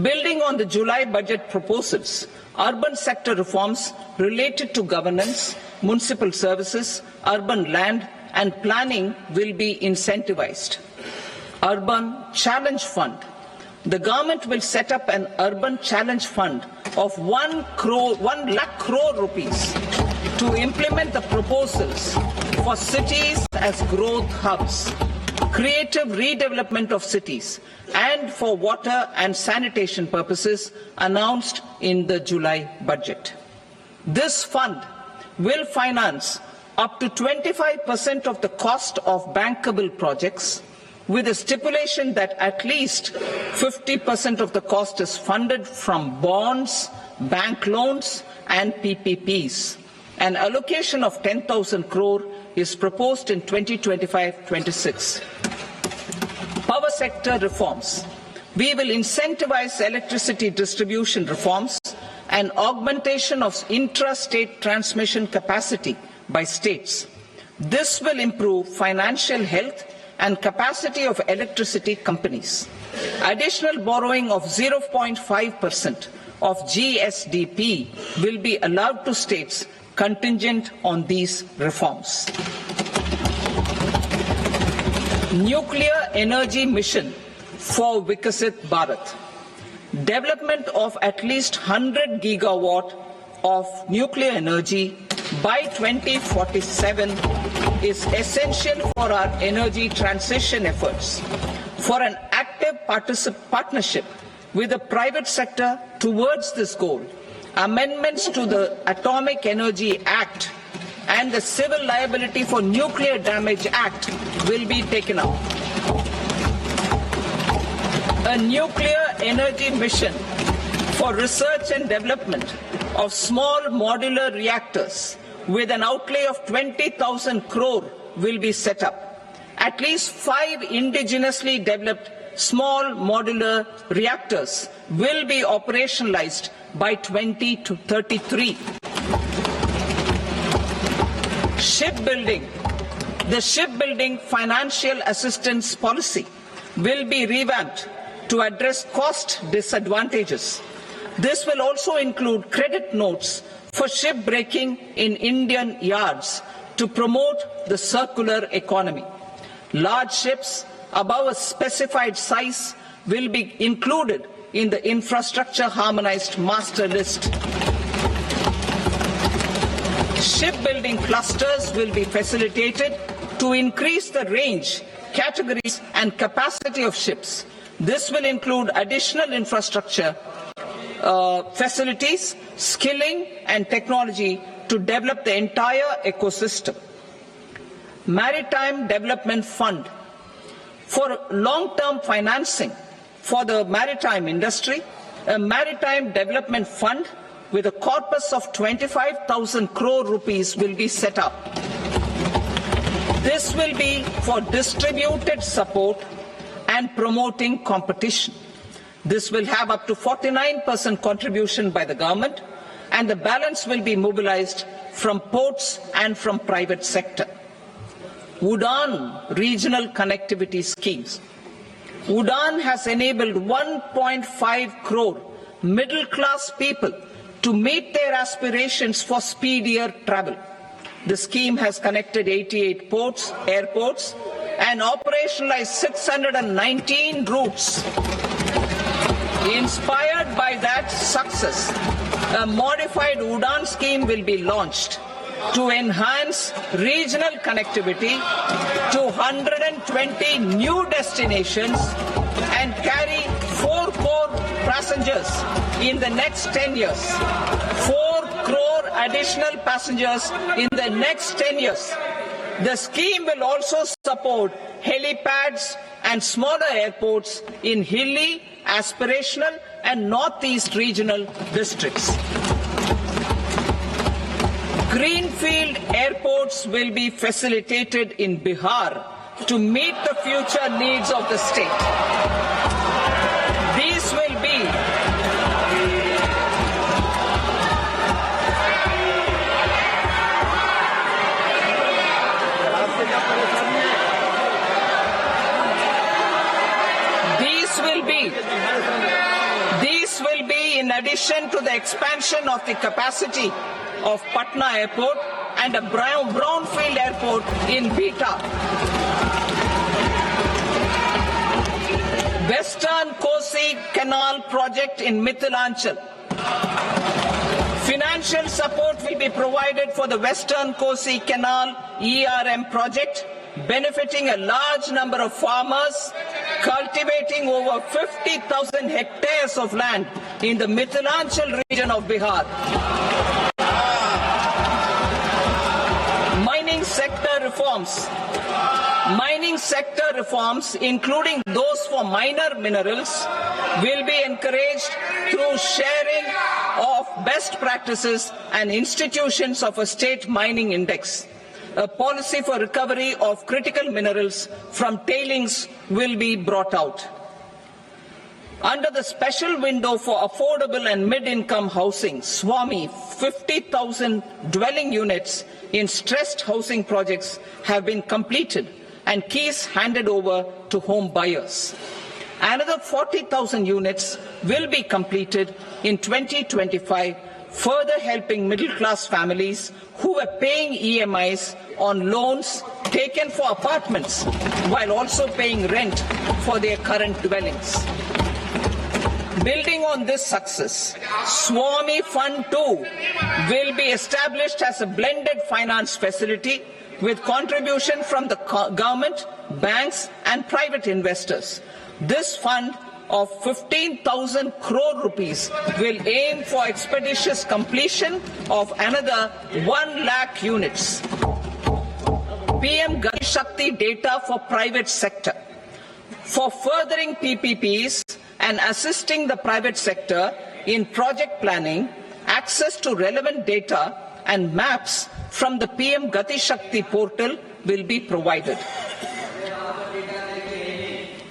Building on the July budget proposals, urban sector reforms related to governance, municipal services, urban land and planning will be incentivized. Urban Challenge Fund. The government will set up an urban challenge fund of 1 lakh crore rupees to implement the proposals for cities as growth hubs, creative redevelopment of cities, and for water and sanitation purposes announced in the July budget. This fund will finance up to 25% of the cost of bankable projects, with a stipulation that at least 50% of the cost is funded from bonds, bank loans, and PPPs. An allocation of 10,000 crore is proposed in 2025-26. Power sector reforms. We will incentivize electricity distribution reforms and augmentation of intrastate transmission capacity by states. This will improve financial health and capacity of electricity companies. Additional borrowing of 0.5% of GSDP will be allowed to states contingent on these reforms. Nuclear energy mission for Vikasit Bharat. Development of at least 100 gigawatt of nuclear energy by 2047 is essential for our energy transition efforts. For an active partnership with the private sector towards this goal, amendments to the Atomic Energy Act and the Civil Liability for Nuclear Damage Act will be taken up. A nuclear energy mission for research and development of small modular reactors with an outlay of 20,000 crore will be set up. At least 5 indigenously developed small modular reactors will be operationalized by 2033. Shipbuilding. The shipbuilding financial assistance policy will be revamped to address cost disadvantages. This will also include credit notes for shipbreaking in Indian yards to promote the circular economy. Large ships above a specified size will be included in the infrastructure harmonized master list. Shipbuilding clusters will be facilitated to increase the range, categories and capacity of ships. This will include additional infrastructure, facilities, skilling and technology to develop the entire ecosystem. Maritime Development Fund. For long-term financing for the maritime industry, a Maritime Development Fund with a corpus of 25,000 crore rupees will be set up. This will be for distributed support and promoting competition. This will have up to 49% contribution by the government, and the balance will be mobilized from ports and from private sector. UDAN regional connectivity schemes. UDAN has enabled 1.5 crore middle-class people to meet their aspirations for speedier travel. The scheme has connected 88 airports, and operationalized 619 routes. Inspired by that success, a modified UDAN scheme will be launched to enhance regional connectivity to 120 new destinations and carry 4 crore passengers in the next 10 years. 4 crore additional passengers in the next 10 years. The scheme will also support helipads and smaller airports in hilly, aspirational and northeast regional districts. Greenfield airports will be facilitated in Bihar to meet the future needs of the state. These will be in addition to the expansion of the capacity of Patna Airport and a brownfield airport in Bihar. Western Kosi Canal project in Mithilanchal. Financial support will be provided for the Western Kosi Canal ERM project, benefiting a large number of farmers cultivating over 50,000 hectares of land in the Mithilanchal region of Bihar. Mining sector reforms, including those for minor minerals, will be encouraged through sharing of best practices and institutions of a state mining index. A policy for recovery of critical minerals from tailings will be brought out. Under the special window for affordable and mid-income housing, SWAMI, 50,000 dwelling units in stressed housing projects have been completed and keys handed over to home buyers. Another 40,000 units will be completed in 2025, further helping middle-class families who were paying EMIs on loans taken for apartments while also paying rent for their current dwellings. Building on this success, SWAMI Fund 2 will be established as a blended finance facility with contribution from the government, banks and private investors. This fund of 15,000 crore rupees will aim for expeditious completion of another 1 lakh units. PM Gati Shakti data for private sector. For furthering PPPs and assisting the private sector in project planning, access to relevant data and maps from the PM Gati Shakti portal will be provided.